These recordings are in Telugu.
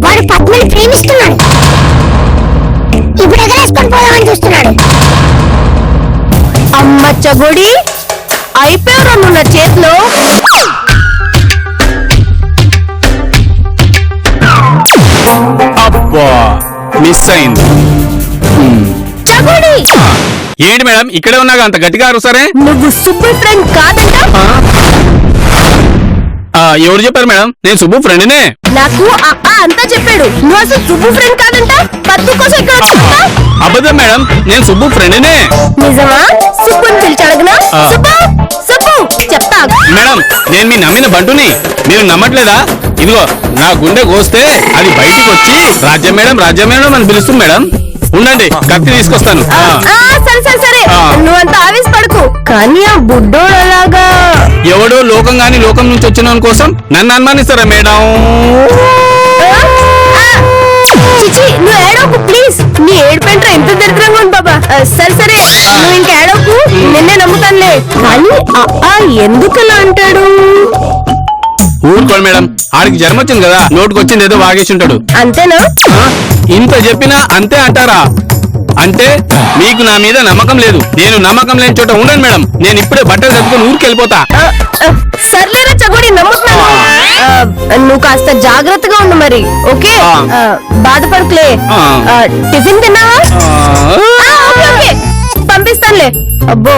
వాడు పద్మని ప్రేమిస్తున్నాడు. ఇప్పుడు ఎగరేసుకొని పోదామని చూస్తున్నాడు. అమ్మ చగోడి అయిపోయారు నువ్వు నా చేతిలో. అబ్బా మిస్ అయింది. చగోడి ఏంటి మేడం ఇక్కడే ఉన్నాగా అంత గట్టిగా అరుసరే? నువ్వు సుబ్బు ఫ్రెండ్ కాదంట. ఎవరు చెప్పారు మేడం? నేను సుబ్బు ఫ్రెండ్నే. నాకు అంతా చెప్పాడు. నువ్వు అసలు సుబ్బు ఫ్రెండ్ కాదంట. పద్దు కోసం ఇక్కడ వచ్చావంట. అబద్ధం మేడం, నేను సుబ్బు ఫ్రెండ్నే. నిజమా? సుబ్బుని పిలిచి అడగనా? సుబ్బు సుబ్బు చెప్తా. మేడం నేను మీ నమ్మిన బంటుని, మీరు నమ్మట్లేదా? ఇదిగో నా గుండె కోస్తే అది బయటికి వచ్చి రాజ్యం మేడం రాజ్యం మేడం అని పిలుస్తుంది మేడం. ఉండండి కత్తి తీసుకొస్తాను. సరే సరే సరే నువ్వంతా ఆవేశపడకు. కానీ ఆ బుడ్డోడు అలాగా ఎవడో లోకం గాని లోకం నుంచి వచ్చిన కోసం నన్ను అనుమానిస్తారా మేడం? చిచి నువ్వు ఏడవకు ప్లీజ్. నీ ఏడుపెంట్రా ఎంత దరిద్రంగా ఉంది బాబా. సరే సరే నువ్వు ఇంకా ఏడవకు, నిన్నే నమ్ముతానులే. కానీ ఎందుకలా అంటాడు? ఊరుకోండి మేడం, ఆడికి జన్మ వచ్చింది కదా, నోటుకు వచ్చింది ఏదో వాగేసి ఉంటాడు. అంతేనా? ఇంత చెప్పినా అంతే అంటారా? అంటే మీకు నా మీద నమ్మకం లేదు. నేను నమ్మకం లేని చోట ఉండండి మేడం. నేను ఇప్పుడే బట్టలు కట్టుకుని ఊరికి వెళ్ళిపోతా. సర్లేరా చగోడి నమ్ముతున్నాను. నువ్వు కాస్త జాగ్రత్తగా ఉండు మరి. ఓకే బాధపడకులే. టిఫిన్ తిన్నావా? ఓకే పంపిస్తానులే. అబ్బో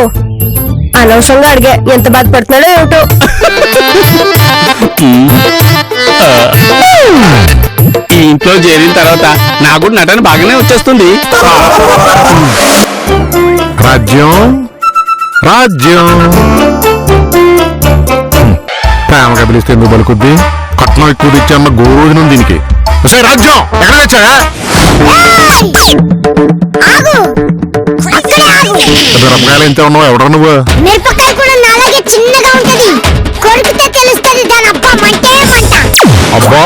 అనవసరంగా అడిగా, ఎంత బాధపడుతున్నాడో ఏమిటో. ఈ ఇంట్లో చేరిన తర్వాత నాకు కూడా నటన బాగానే వచ్చేస్తుంది. రాజ్యం రాజ్యం ప్రేమగా పిలిస్తే ఎందుకు పలుకుద్ది? కట్నం ఎక్కువ తెచ్చాన్న గోరోజున దీనికి. రాజ్యం ఎక్కడ తెచ్చా? మిరపకాయలు ఎంత ఉన్నావు? ఎవడరా నువ్వు? మిరపకాయ కూడా నాలాగే చిన్నగా ఉంటది. కొరికితే తెలుస్తది దాని అబ్బా మంటే మంట. అబ్బా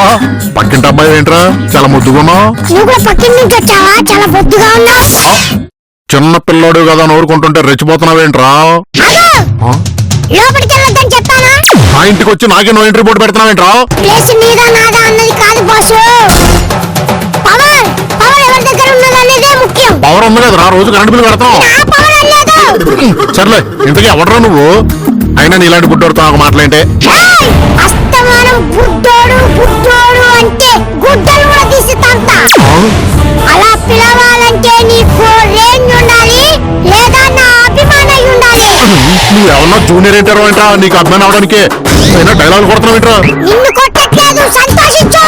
పక్కింటి అబ్బాయి ఏంట్రా చాలా ముద్దుగున్నావు? నువ్వు కూడా పక్కింటి నుంచి వచ్చావా? చాలా బొద్దుగా ఉన్నావు. చిన్న పిల్లోడు కదా నోరుకుంటుంటే రెచ్చిపోతున్నావేంట్రా? లోపలికి వెళ్ళొద్దని చెప్పానా? ఆ ఇంటికి వచ్చి నాకే నో ఎంట్రీ బోర్డు పెడుతున్నావేంట్రా? ప్లేస్ నీదా నాదా అన్నది కాదు బాసు. పవర్ పవర్ ఎవరి దగ్గర ఉన్నదనేదే ముఖ్యం. పవర్ ఉంది కదరా, రోజు కరెంట్ బిల్లు కడతాం. సర్లే ఇంతకీ ఎవడరా నువ్వు? అయినా నీలాంటి బుడ్డోడుతో నాకు మాటలేంటే? అస్తమానం బుడ్డోడు బుడ్డోడు అంటే గుడ్డలు కూడా తీసి తంతా. అలా పిలవాలంటే నీకు రేంజ్ ఉండాలి, లేదా నా అభిమానం ఉండాలి. నువ్వేమన్నా జూనియర్ ఏంటారో ఏంటా? నీకు అభిమానం అవడానికి అయినా డైలాగ్ కొడుతున్నావు ఏంట్రా? నిన్ను కొట్టట్లేదు, సంతోషించు.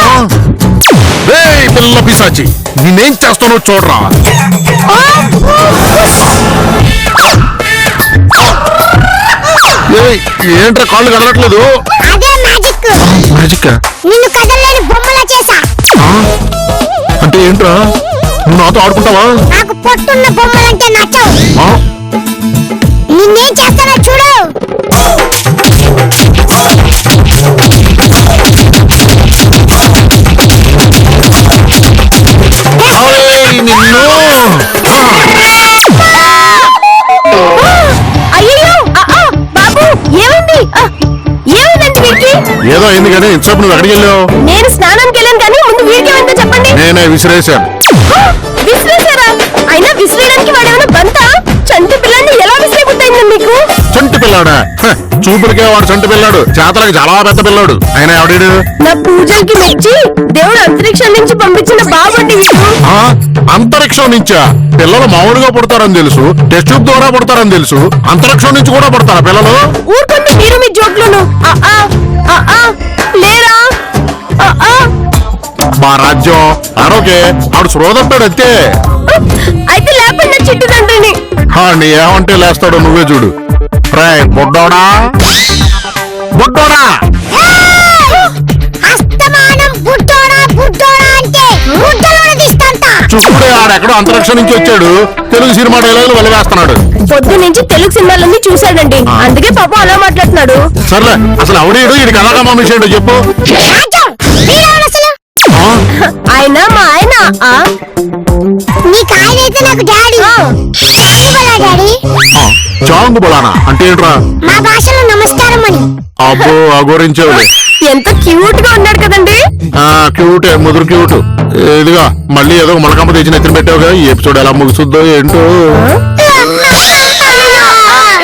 పిల్ల పిశాచి నేనేం చేస్తానో చూడరా. ఏంట్రా కాళ్ళు కదలట్లేదు? అదే మ్యాజిక్. మ్యాజిక్? నిన్ను కదలలేని బొమ్మలా చేసా. అంటే ఏంట్రా? నువ్వు నాతో ఆడుకుంటావా? నాకు పొట్టున్న బొమ్మలంటే నచ్చవు. నిన్నేం చేస్తానో చూడు. అయ్యో బాబు ఏమైంది? ఏమైందండి వీరికి? ఏదో అయింది కానీ ఇంతసేపు నువ్వు ఎక్కడికి వెళ్ళావు? నేను స్నానానికి వెళ్ళాను కానీ ముందు వీరికి ఏమైందో చెప్పండి. నేనే విసిరేశాను. విసిరేశారా? అయినా విసిరేయడానికి వాడేమైనా బంతా? చంటి పిల్లాన్ని ఎలా విసిరేబుద్దయింది మీకు? చంటి పిల్లాడా? చూపులకే వాడు చంటి పిల్లాడు, చేతలకు చాలా పెద్ద పిల్లాడు. ఆయన ఎవడాడు? నా పూజలకి మెచ్చి దేవుడు అంతరిక్షం నుంచి పంపించిన బాబండి వీడు. అంతరిక్షం నుంచా? పిల్లలు మామూలుగా పుడతారని తెలుసు, టెస్ట్ ట్యూబ్ ద్వారా పుడతారని తెలుసు, అంతరిక్షం నుంచి కూడా పుడతారా పిల్లలు? ఊరుకోండి మీరు మీ జోక్లను. లేరా? మా రాజ్యం ఆరోగ్య ఆడు శ్రోదంటాడు అంతే. అయితే లేకుండా చిట్టు తండ్రిని. నీ ఏమంటే లేస్తాడో నువ్వే చూడు. బొడ్డోడా బొడ్డోడా అస్తమానం బుడ్డోడా బుడ్డోడా అంటే గుడ్డలోనే తీస్తాంతా. చూడే ఆడెక్కడో అంతరిక్షం నుంచి వచ్చాడు, తెలుగు సినిమా డైలాగులు వదిలేస్తున్నాడు. పొద్దు నుంచి తెలుగు సినిమాలన్నీ చూశాడండి, అందుకే పాపం అలా మాట్లాడుతున్నాడు. సర్లే అసలు అవడీడు ఇది కలగా మమ్మీసేడు చెప్పు. ఆయన మా ఆయన. నీకు ఆయన అయితే నాకు డాడీ. డాడీ సలాంగు బలానా అంటే ఏంట్రా? మా భాషలో నమస్కారం అని. అబ్బో అఘోరించావు. ఎంత క్యూట్ గా ఉన్నాడు కదండి. క్యూట్ ముదురు క్యూట్. ఇదిగా మళ్ళీ ఏదో మొలకమ్మ తెచ్చి నెత్తిన పెట్టావుగా. ఈ ఎపిసోడ్ ఎలా ముగుస్తుందో ఏంటో.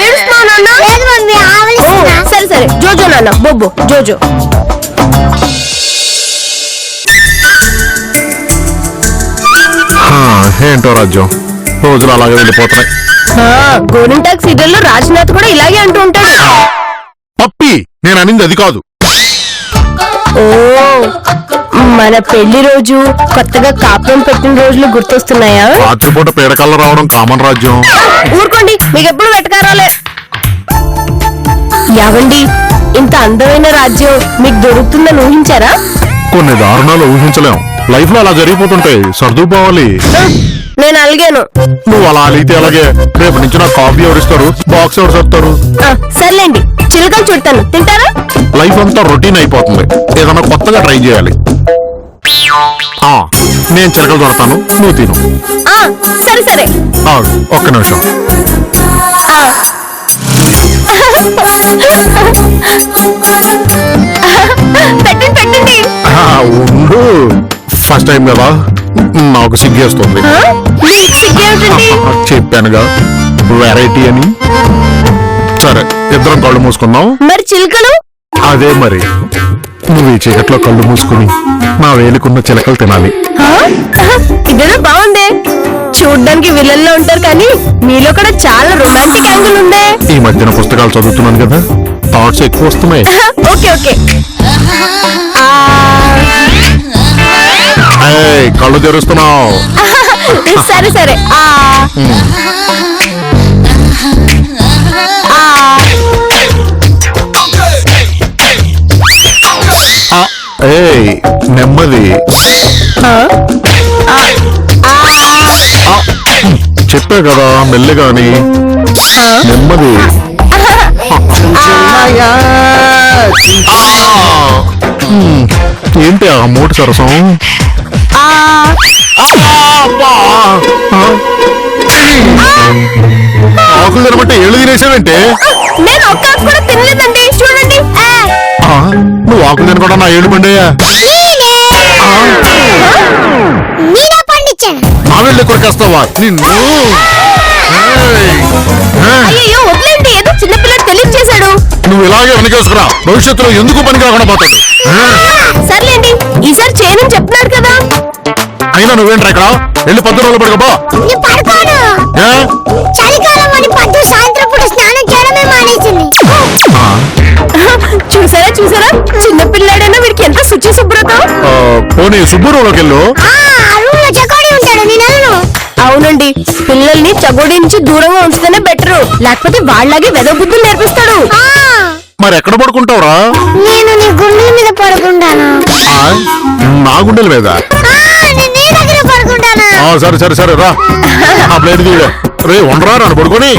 ఏడుస్తున్నావా నాన్న? లేదు మమ్మీ, ఆవలిస్తున్నా. సరే సరే, జోజో నాన్న, బొబ్బు జోజో. ఏంటో రాజ్యం, రోజులు అలాగే వెళ్ళిపోతున్నాయి. గోరింటాక్ సీరియల్ లో రాజ్నాథ్ కూడా ఇలాగే అంటూ ఉంటాడు. పప్పి, నేను అనింది అది కాదు. ఓ, మన పెళ్లి రోజు కొత్తగా కాపురం పెట్టిన రోజులు గుర్తొస్తున్నాయా? రాత్రిపూట పీడకల్లో రావడం కామన్ రాజ్యం. ఊరుకోండి, మీకు ఎప్పుడు వెటకారాలే. యావండి, ఇంత అందమైన రాజ్యం మీకు దొరుకుతుందని ఊహించారా? కొన్ని దారుణాలు ఊహించలేం. లైఫ్ లో అలా జరిగిపోతుంటాయి, సర్దుకుపోవాలి. నేను అలిగాను. నువ్వు అలా అలిగితే అలాగే. రేపు నుంచి నాకు కాఫీ ఎవరిస్తారు, బాక్స్ ఎవరు చెప్తారు? సర్లేండి, చిలుకలు చుడతాను, తింటారా? లైఫ్ అంతా రొటీన్ అయిపోతుంది, ఏదైనా కొత్తగా ట్రై చేయాలి. నేను చిలకలు దొరతాను, నువ్వు తిను. సరే సరే. ఒక్క నిమిషం. పెట్టండి పెట్టండి. ఉండు, ఫస్ట్ టైం కదా, నాకు సిగ్గేస్తుంది. మీకు సిగ్గేమిటండి? చెప్పానుగా వెరైటీ అని. సరే, ఇద్దరం కళ్ళు మూసుకుందాం. మరి చిలుకలు? అదే మరి, నువ్వు ఈ చీకట్లో కళ్ళు మూసుకుని నా వేలుకున్న చిలకలు తినాలి. ఇదేదో బాగుంది. చూడ్డానికి విలన్లో ఉంటారు కానీ మీలో కూడా చాలా రొమాంటిక్ యాంగిల్ ఉందే. ఈ మధ్యన పుస్తకాలు చదువుతున్నాను కదా, థాట్స్ ఎక్కువ వస్తున్నాయి. Okay okay. కళ్ళు తెరుస్తున్నావు. సరే సరే. నెమ్మది. చెప్పా కదా మెల్లిగాని. నెమ్మది. ఏంటి ఆ మూటి సరసం? ఆకులు తినమంటే ఏళ్ళు తినేసావంటే? నేను ఒక్క ఆకు కూడా తినలేదండి, చూడండి. నువ్వు ఆకులు తినకుండా నా ఏళ్ళు పండేయా? నేనే పండించాను. నా వెళ్ళి కొరికేస్తావా నిన్ను? అయ్యో వదిలేండి, ఏదో చిన్నపిల్లడు తెలియచేశాడు. నువ్వు ఇలాగే వెనకేసుకురా, భవిష్యత్తులో ఎందుకు పనికి రాకుండా పోతాడు. సర్లేండి, ఈసారి చేయనని చెప్తున్నారు కదా. అయినా నువ్వేంట్రా ఇక్కడ? వెళ్ళి 10 రోజులు పడుకోబా. నేను పడుకోను. చలికాలం అని పద్దు సాయంత్రం పూట స్నానం చేయడమే మానేసింది. చూసారా చూసారా, చిన్నపిల్లాడైనా వీడికి ఎంత శుచి శుభ్రత. పోనీ సుబ్బూరులోకి వెళ్ళు. రూమ్ లో చెకోడి ఉంటాడు, నేను వెళ్ళను. అవునండి, పిల్లల్ని చగోడి నుంచి దూరంగా ఉంచితేనే బెటరు, లేకపోతే వాళ్ళలాగే వెదవ బుద్ధులు నేర్పిస్తాడు. మరి ఎక్కడ పడుకుంటావురా? నేను నీ గుండెల మీద పడుకుంటాను. నా గుండెల మీద? నేను నీ దగ్గర పడుకుంటాను. సరే సరే సరే రా, ఆ ప్లేట్ తీయ. రే ఉండరా, నన్ను పడుకొని.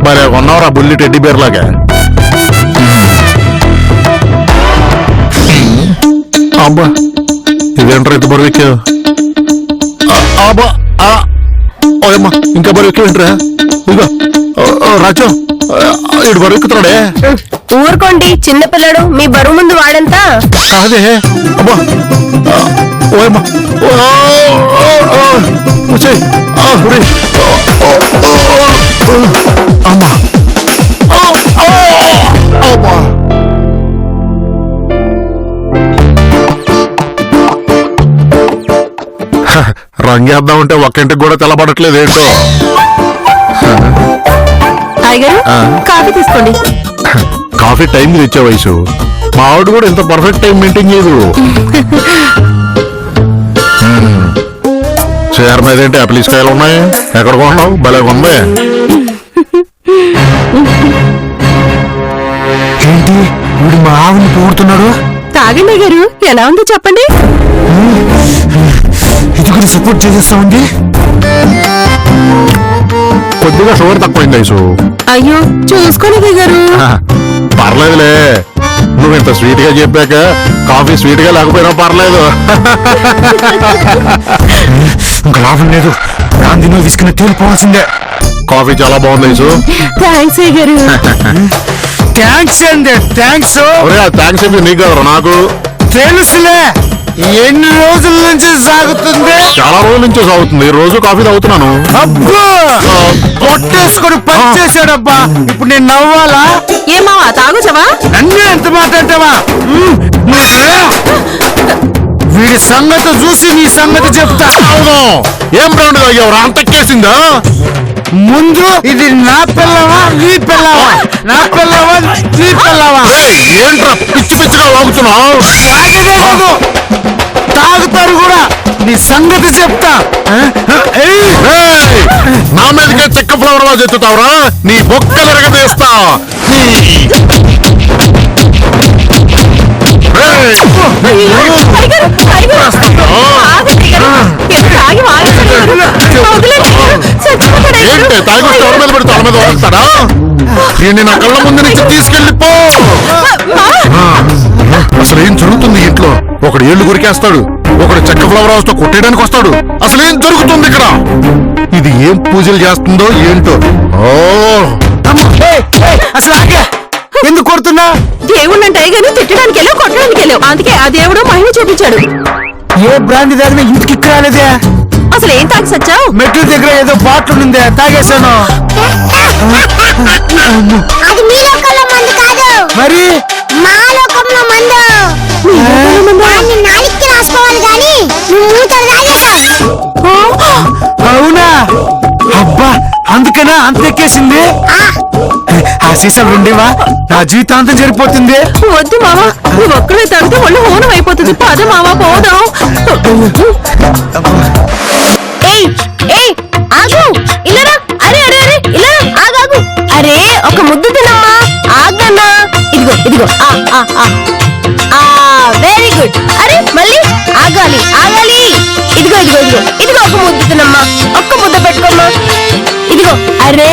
మరి కొన్నావురా బుల్లి టెడ్డీ బేర్ లాగా. అబ్బా, ఇదేంట్రా ఇంత బరువు ఎక్కావు? అబ్బా, ఓయమ్మా, ఇంకా బరువు ఎక్కువేంట్రా? ఇదిగో రాజు, ఇడు బరువు ఎక్కుతున్నాడే. ఊరుకోండి, చిన్నపిల్లడు, మీ బరువు ముందు వాడంతా. కాదే, అబ్బా, ఓయమ్మా, అమ్మా, అమ్మా. రంగేద్దామంటే ఒక్కింటికి కూడా తెల్లబడట్లేదు ఏంటో. అయ్యగారు, కాఫీ తీసుకోండి. కాఫీ టైం తెచ్చే వయసు, మా ఆవిడ కూడా ఇంత పర్ఫెక్ట్ టైం మెయింటైన్ చేయదు. చీర మీద ఏంటి ఆపిల్స్ కాయలు ఉన్నాయి? ఎక్కడ కొన్నావు? భలే ఉంది. ఏంటి వీడు మా ఆవిని పూడుతున్నాడు? తాగండి గారు, ఎలా ఉందో చెప్పండి. ఇది కూడా సపోర్ట్ చేసేస్తామండి. కొద్దిగా షుగర్ తక్కువైంది ఐసు. అయ్యో, చూసుకోండి గారు. పర్లేదులే, నువ్వు ఇంత స్వీట్ గా చెప్పాక కాఫీ స్వీట్ గా లేకపోయినా పర్లేదు. ఇంకా లాభం లేదు, బ్రాందీ నువ్వు విసుకుని తేలిపోవాల్సిందే. కాఫీ చాలా బాగుంది యేసు. థ్యాంక్స్ గారు. థ్యాంక్స్ అండి, థ్యాంక్స్. థ్యాంక్స్ ఏంటి నీకు కదరా నాకు. తెలుసులే, ఎన్ని రోజుల నుంచి సాగుతుంది? చాలా రోజుల నుంచి సాగుతుంది. రోజు కాఫీ తాగుతున్నాను. అబ్బా, పొట్టేసుకొని పని చేశాడబ్బా. ఇప్పుడు నేను నవ్వాలా? ఏమావా తాగుచవా? నన్ను ఎంత మాట్లాడతావా? వీడి సంగతి చూసి నీ సంగతి చెప్తా. అవును, ఏం బ్రాండ్ తాగావురా? అంత ఎక్కేసిందా? ముందు ఇది నా పిల్లవా నీ పిల్లవా? నా పిల్లవా నీ పిల్లవా? ఏంట్రా పిచ్చి పిచ్చిగా వాగుతున్నావు? తాగదే కాదు, తాగుతారు కూడా. నీ సంగతి చెప్తా. ఏయ్! నా మీదకే చెక్క ఫ్లవర్ లా చెత్తుతావురా? నీ బొక్కలు ఎరగదీస్తా. ఏంటి తాగొచ్చి ఎవరి మీద పెడితే వాళ్ళ మీద వస్తాడా? నేను నా కళ్ళ ముందు నుంచి తీసుకెళ్ళిపో. అసలు ఏం జరుగుతుంది ఇంట్లో? ఒకడు ఏళ్ళు గురికేస్తాడు, ఒకడు చెక్క ఫ్లవర్ హౌస్ తో కొట్టేయడానికి వస్తాడు. అసలు ఏం జరుగుతుంది ఇక్కడ? ఇది ఏం పూజలు చేస్తుందో ఏంటో. ఓ అసలు ఆగే, ఎందుకు కొడుతున్నా? దేవుడు అంటే గానీ తిట్టడానికి వెళ్ళావు, కొట్టడానికి వెళ్ళావు. అందుకే ఆ దేవుడు మహిమ చూపించాడు. ఏ బ్రాండ్ తాగినా ఇంటికి రాలేదే. అసలు ఏం తాగి సచ్చావు? మెట్ల దగ్గర ఏదో బాటిల్ ఉందే, తాగేశాను. అది మీ లోకంలో మందు కాదు, మరి మా లోకంలో మందు. దాన్ని నాలిక్కి రాసుకోవాలి గాని నువ్వు మూతలు తాగేశావు. అవునా? అబ్బా, అందుకనా అంత ఎక్కేసింది? ఆ సీసాలు ఉండేవా? నా జీవితాంతం సరిపోతుంది. వద్దు మావా, నువ్వు ఒక్కడే తాగితే ఒళ్ళు హోనం అయిపోతుంది. పద మావా పోదాం. ఏయ్ ఏయ్ ఆగు, ఇల్లరా. అరే అరే అరే ఇల్లరా, ఆగాగు. అరే ఒక ముద్దు తినమ్మా, ఆగన్నా. ఇదిగో ఇదిగో. Very good. అరే మళ్ళీ ఆగాలి ఆగాలి. ఇదిగో ఇదిగో ఇదిగో ఇదిగో ఒక ముద్దు తినమ్మా, ఒక్క ముద్ద పెట్టుకోమ్మా. ఇదిగో. అరే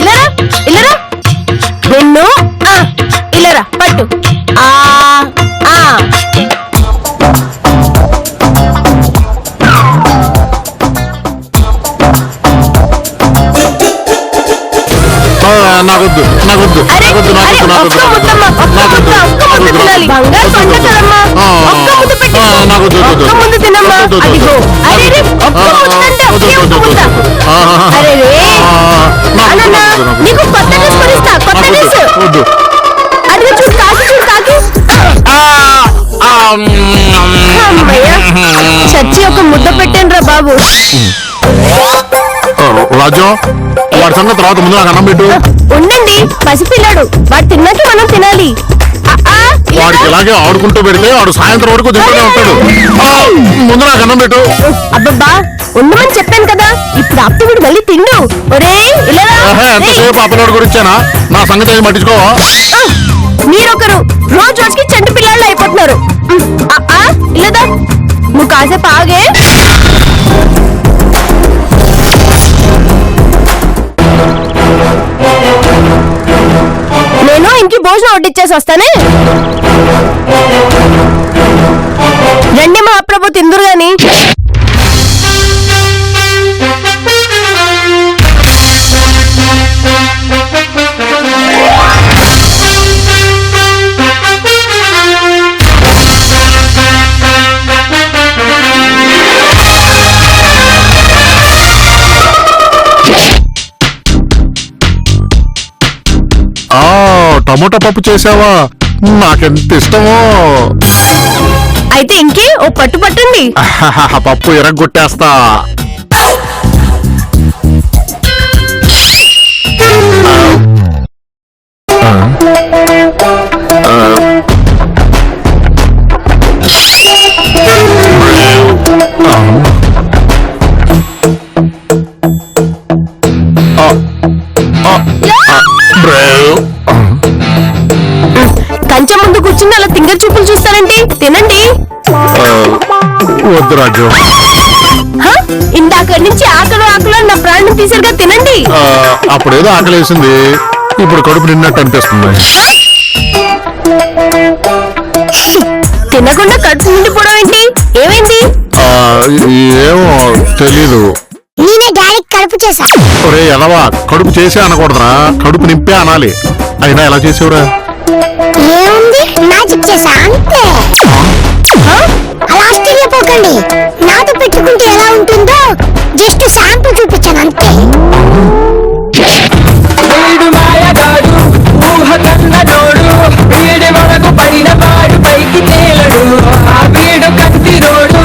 ఇల్లరా ఇల్లరా. వెన్ను ఇల్లరా పట్టు. నాకొద్దు నాకొద్దు అరే నాకొద్దు అరే నాకొద్దు ఒక్క ముద్దమ్మా, ఒక్క ముద్ద, ఒక్క ముద్ద తినాలి. బంగారు పంట కదమ్మా, ఒక్క ముద్ద పెట్టి ఒక్క ముద్ద తినమ్మా. అదిగో. అరే రే, ఒక్క ముద్ద అంటే ఒకే ఒక్క ముద్ద. అరే రే అన్న, నీకు కొత్త డ్రెస్ కొనిస్తా, కొత్త డ్రెస్. అదిగో చూడు కాకి, చూడు కాకి. అమ్మయ్య, చచ్చి ఒక ముద్ద పెట్టాను రా బాబు. రాజు, వాడి సంగతి తర్వాత ముందు నాకు అన్నం పెట్టు. ఉండండి, పసిపిల్లాడు, వాడు తిన్నాక మనం తినాలి. వాడికి ఇలాగే ఆడుకుంటూ పెడితే వాడు సాయంత్రం వరకు తింటూనే ఉంటాడు. ముందు నాకు అన్నం పెట్టు. అబ్బబ్బా, ఉండమని చెప్పాను కదా. ఇప్పుడు అప్పుడు మళ్ళీ తిండు. ఒరే ఇలా ఎంతసేపు అప్పలోడి గురించేనా? నా సంగతి ఏం పట్టించుకోవా? మీరొకరు రోజు రోజుకి చెండు పిల్లలు అయిపోతున్నారు. ఇల్లదా, నువ్వు కాసేపు ఆగే. నేను ఇంటికి భోజనం వడ్డిచ్చేసి వస్తానే. రండి మహాప్రభు, తిందురు గాని. టమోటా పప్పు చేసావా? నాకెంత ఇష్టమో. అయితే ఇంకే ఓ పట్టు పట్టండి. పప్పు ఎరగొట్టేస్తా. కంచె ముందు కూర్చుని అలా తింగర్ చూపులు చూస్తారండి. తినండి. వద్దు రాజు, ఇందాక నుంచి ఆకలి ఆకలి నా ప్రాణం తీసారుగా. తినండి. అప్పుడేదో ఆకలి వేసింది, ఇప్పుడు కడుపు నిన్నట్టు అనిపిస్తుంది. తినకుండా కడుపు నిండిపోవడం ఏంటి? ఏమైంది? ఏమో తెలీదు. నీ నిన్నే డాడీకి కడుపు చేశా. ఒరే ఎదవా, కడుపు చేసే అనకూడదురా, కడుపు నింపే అనాలి. అయినా ఎలా చేసేవురా? ఏముంది, మ్యాజిక్ చేశా అంతే. అలా ఆశ్చర్యపోకండి, నాతో పెట్టుకుంటే ఎలా ఉంటుందో జస్ట్ శాంపుల్ చూపించాను అంతే. వీడు మాయగాడు ఊహ కన్నడోడు వీడి వరకు పడిన వాడు పైకి తేలడు ఆ వీడు కత్తిరోడు.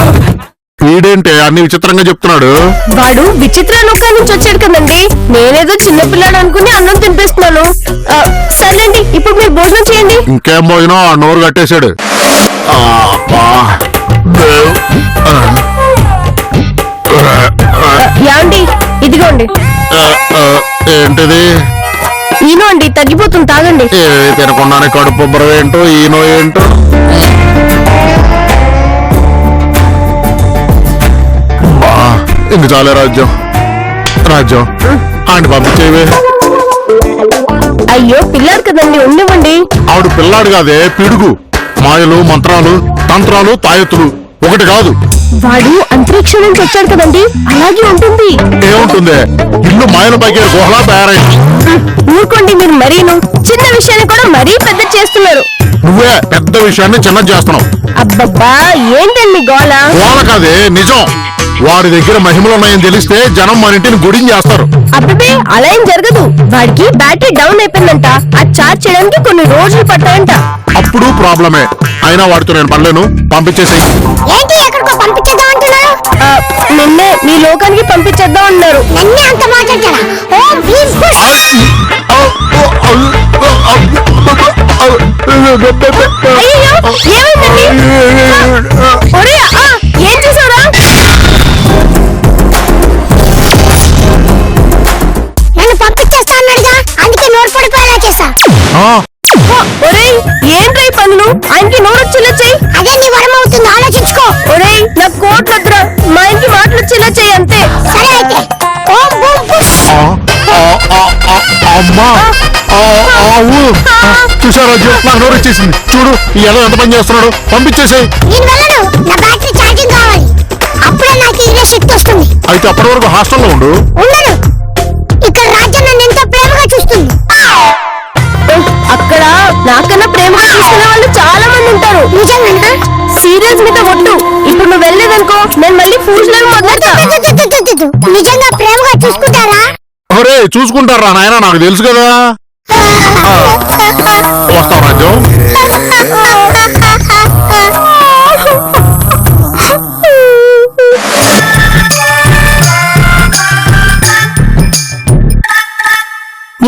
వీడేంటే అన్ని విచిత్రంగా చెప్తున్నాడు? వాడు విచిత్ర లోకాల నుంచి వచ్చాడు కదండి. నేనేదో చిన్నపిల్లాడు అనుకుని అన్నం తినిపిస్తున్నాను. సర్లేండి, ఇప్పుడు మీరు భోజనం చేయండి. ఇంకేం పోయినా నోరు కట్టేశాడు. యాండి, ఇదిగోండి. ఏంటిది? ఈనో అండి, తగ్గిపోతుంది, తాగండి. ఏవి తినకుండానే కడుపు ఉబ్బరం ఏంటో, ఈనో ఏంటో. ఇంక చాలే రాజ్యం. రాజ్యం ఆంటీ పంపించేవే. అయ్యో పిల్లాడు కదండి, ఉండివ్వండి. ఆవిడ పిల్లాడు కాదే, పిడుగు. మాయలు, మంత్రాలు, తంత్రాలు, తాయెత్తులు ఒకటి కాదు. వాడు అంతరిక్షం నుంచి వచ్చాడు కదండి, అలాగే ఉంటుంది. ఏముంటుంది? ఇల్లు మాయల పైకి గుహలా తయారైంది. ఊరుకోండి మీరు, మరీను చిన్న విషయాన్ని కూడా మరీ పెద్ద చేస్తున్నారు. నువ్వే పెద్ద విషయాన్ని చిన్నది చేస్తున్నావు. అబ్బబ్బా, ఏంటండి గోళ? గోల కాదే, నిజం. వాడి దగ్గర మహిమలున్నాయని తెలిస్తే జనం మన ఇంటిని గుడిని చేస్తారు. అబ్బబ్బే, అలా ఏం జరగదు. వాడికి బ్యాటరీ డౌన్ అయిపోయిందంట. అది చార్జ్ చేయడానికి కొన్ని రోజులు పట్టాయంట. అప్పుడు ప్రాబ్లమే. అయినా వాడితో నేను పడలేను, పంపించేసేయి. ఏంటి ఎక్కడికో పంపించేద్దాం అంటున్నారు? నిన్నే మీ లోకానికి పంపించేద్దాం అన్నారు. నన్నే అంత మాట్లాడతారా? ఓం ప్లీజ్ పుష్. అయ్యయ్యో, ఏమైందండి? ఒరేయ్, ఏం చేసావురా? నన్ను పంపించేస్తా అన్నాడుగా, అందుకే నోరు పడిపోయేలా చేశా. ఒరేయ్, ఏంట్రా ఈ పనులు? ఆయనకి నోరు వచ్చేలా చెయ్యి. అదే నీ వరం అవుతుంది, ఆలోచించుకో. ఒరేయ్, నాకు కోట్లు వద్దురా, మా ఆయనకి మాటలు వచ్చేలా చెయ్యి అంతే. సరే అయితే, ఓం బూమ్ పుష్. అమ్మా, చూసా రాజ్యం, నాకు నోరు వచ్చేసింది. చూడు ఈ ఎలా ఎంత పని చేస్తున్నాడు. పంపించేసేయి. నేను వెళ్ళను, నా బ్యాటరీ ఛార్జింగ్ కావాలి. అప్పుడే నాకు ఇదే శక్తి వస్తుంది. అయితే అప్పటి వరకు హాస్టల్లో ఉండు. ఉండను, ఇక్కడ రాజ్యం నన్ను ఎంతో ప్రేమగా చూస్తుంది. అక్కడ నాకన్నా ప్రేమగా చూసుకునే వాళ్ళు చాలా మంది ఉంటారు. నిజంగానా? సీరియస్ మీద ఒట్టు. ఇప్పుడు నువ్వు వెళ్ళలేదనుకో, నేను మళ్ళీ పూజలు మొదలెడతా. నిజంగా ప్రేమగా చూసుకుంటారా? ఒరే చూసుకుంటారా నాయన, నాకు తెలుసు కదా. వస్తావు రాజ్యం.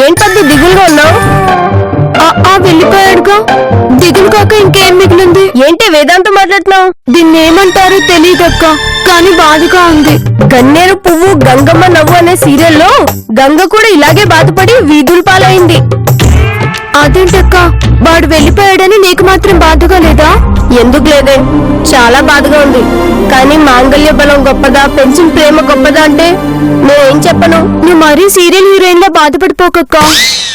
ఏంటద్దు దిగులుగా ఉన్నావు? వెళ్ళిపోయాడుగా. దిగులు కాక ఇంకేం మిగిలింది? ఏంటి వేదాంతం మాట్లాడుతున్నావు? దీన్ని ఏమంటారో తెలియదక్క, కానీ బాధగా ఉంది. గన్నేరు పువ్వు గంగమ్మ నవ్వు అనే సీరియల్లో గంగ కూడా ఇలాగే బాధపడి వీధుల పాలైంది. అదేంటక్క, వాడు వెళ్ళిపోయాడని నీకు మాత్రం బాధగా లేదా? ఎందుకు లేదే, చాలా బాధగా ఉంది. కానీ మాంగళ్య బలం గొప్పదా, పెంచిన ప్రేమ గొప్పదా అంటే నేనేం చెప్పను. నువ్వు మరీ సీరియల్ హీరోయిన్ లా బాధపడిపోకక్క.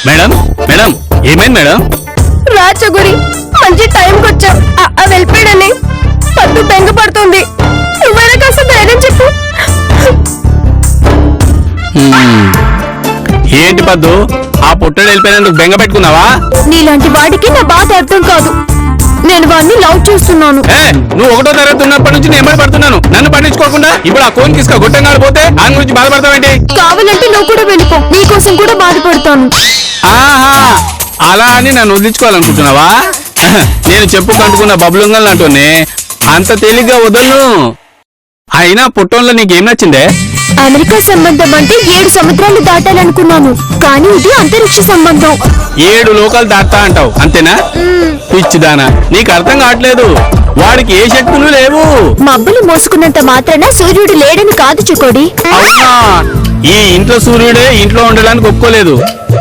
మేడం మేడం, ఏమైంది మేడం? రాచగురి, మంచి టైంకి వచ్చావు. వెళ్ళిపోయాడని పద్దు బెంగ పడుతుంది. నువ్వైనా కాస్త ధైర్యం చెప్పు. ఏంటి పద్దు, ఆ పుట్టడు వెళ్ళిపోయినందుకు బెంగ పెట్టుకున్నావా? నీలాంటి వాడికి నా బాధ అర్థం కాదు. నేను వాడిని లవ్ చేస్తున్నాను. నువ్వు ఒకటో తరగతి ఉన్నప్పటి నుంచి నేను ఎంబడి పడుతున్నాను. నన్ను పట్టించుకోకుండా ఇప్పుడు ఆ కోన్ తీసుక గుట్టంగా పోతే ఆయన గురించి బాధపడతావేంటి? కావాలంటే నువ్వు కూడా వెళ్ళిపో, నీకోసం కూడా బాధపడతాను. ఆహా, అలా అని నన్ను వదిలించుకోవాలనుకుంటున్నావా? నేను చెప్పు కంటుకున్న బబులుంగల్ అంటూనే అంత తేలిగ్గా వదలను. అయినా పుట్టంలో నీకేం నచ్చిందే? అమెరికా సంబంధం అంటే 7 సముద్రాలు దాటాలనుకున్నాను, కానీ ఇది అంతరిక్ష సంబంధం. 7 లోకాలు దాటా అంటావు అంతేనా? పిచ్చిదానా, నీకు అర్థం కావట్లేదు. వాడికి ఏ శక్తులు లేవు. మబ్బులు మోసుకున్నంత మాత్రాన సూర్యుడు లేడని కాదు చుకోడి. అవునా? ఈ ఇంట్లో సూర్యుడే ఇంట్లో ఉండడానికి ఒప్పుకోలేదు.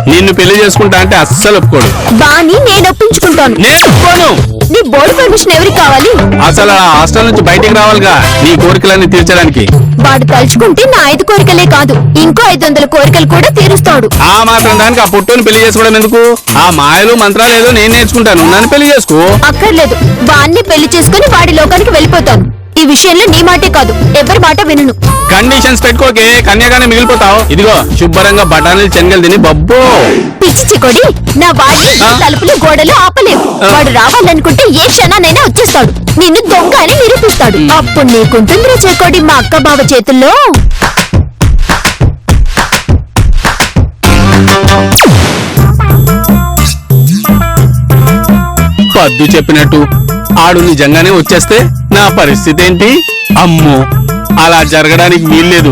నిన్ను పెళ్లి చేసుకుంటా అంటే అస్సలు ఒప్పుకోడు. బాని నేను ఒప్పించుకుంటాను. నేను ఒప్పుకోను. నీ బోర్డు పర్మిషన్ ఎవరికి కావాలి? అసలు ఆ హాస్టల్ నుంచి బయటికి రావాలిగా నీ కోరికలన్నీ తీర్చడానికి. వాడు తలుచుకుంటే నా 5 కోరికలే కాదు, ఇంకో 500 కోరికలు కూడా తీరుస్తాడు. ఆ మాత్రం దానికి ఆ పుట్టుని పెళ్లి చేసుకోవడం ఎందుకు? ఆ మాయలు మంత్రాలు ఏదో నేను నేర్చుకుంటాను, నన్ను పెళ్లి చేసుకో. అక్కర్లేదు, వాణ్ణి పెళ్లి చేసుకుని వాడి లోకానికి వెళ్ళిపోతాను. ఈ విషయంలో నీ మాటే కాదు ఎవరి మాట వినను. కండిషన్స్ పెట్టుకోకే, కన్యాగానే మిగిలిపోతావు. ఇదిగో శుభ్రంగా బఠానీలు శనగలు తిని బబ్బో. పిచ్చి చికోడి, నా వాడిని ఈ తలుపులు గోడలు ఆపలేవు. వాడు రావాలనుకుంటే ఏ క్షణానైనా వచ్చేస్తాడు. నిన్ను దొంగ అని నిరూపిస్తాడు. అప్పుడు నీకుంటుందిరా చెకోడి మా అక్క బావ చేతుల్లో. పద్దు చెప్పినట్టు ఆడు నిజంగానే వచ్చేస్తే నా పరిస్థితి ఏంటి? అమ్మో, అలా జరగడానికి వీల్లేదు.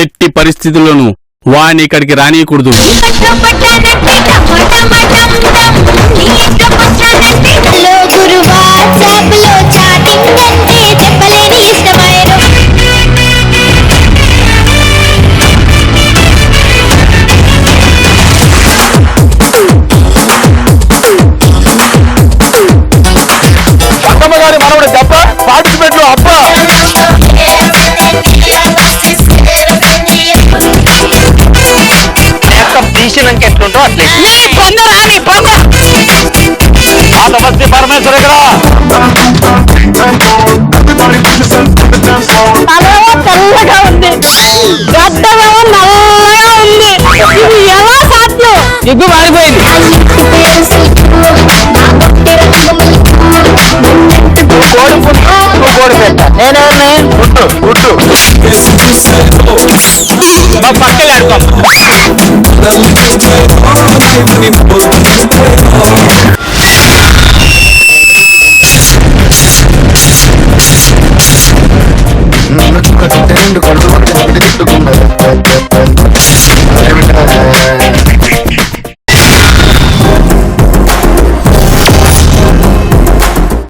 ఎట్టి పరిస్థితుల్లోనూ వాణ్ణి ఇక్కడికి రానియకూడదు. హలో గురు వాట్సాప్ లో చాటింగ్ అంటే చెప్పలేని ఇష్టమైన అక్కమ్మ గారి మనవడు దెబ్బ పార్టిసిపేట్ లో అబ్బా. తీసినాక ఎట్లుంటో అట్లే ఆ సమస్య పరమేశ్వర ఇక్కడ తెల్లగా ఉంది, గడ్డమేమో నల్లగా ఉంది. ఇది ఎలా సాధ్యం? ఎగ్గు మారిపోయింది. కోడి పుట్టు నువ్వు కోడి పెట్ట నేనే పుట్టు పుట్టు మా పక్కలే ఆడుకో.